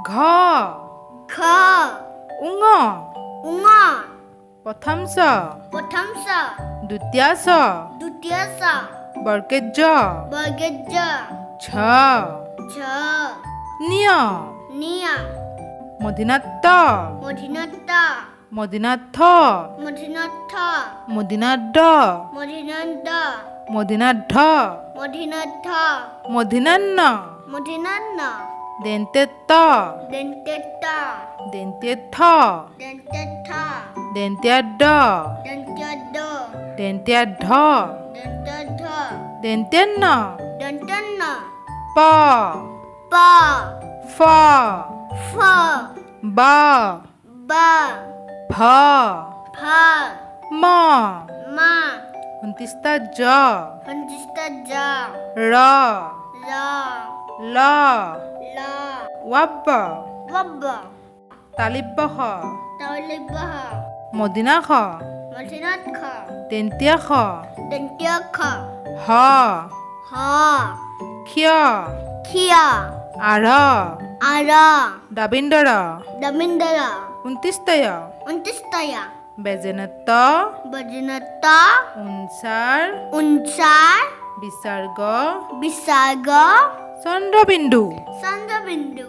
ঘ খ উঙ উঙ প্রথম স প্রথম স দ্বিতীয় স দ্বিতীয় স বর্গের জ বর্গের জ ঝ ঝ নিয় নিয়া মধিনাত্ত মধিনাত্ত মদিনাথ মধিনাথ মদিনাড মধিনাদ মদিনাঢ মধিনাথ মদিনান্ন মধিনান্ন দেন্তেত্ত দন্তেত্ত দেন্তেথ দন্তেত্থ দেন্ত্যাড দন্ত্যদ দেন্ত্যাঢ দন্তধ্ দেন্তেন্ন দন্তন্ন প প ফ ফ ব ব ভ ফ ম মা 29টা জ পঞ্চিশটা জ র র ল ল ওয়াব্ব ওয়াব্ব তালিব্বহ তালিব্বহ মদিনাখ মধিনাথ খ দেন্তিয়াখ দন্ত্য খ হ হ ক্ষিয় খিয়া আঢ় আর দাবিন্দৰ দমিন্দর 29তয় 29তয়া বেজেনত্ত বজনত্ত উনসাৰ উনসার বিসর্গ বিসর্গ চন্দ্ৰবিন্দু চন্দ্রবিন্দু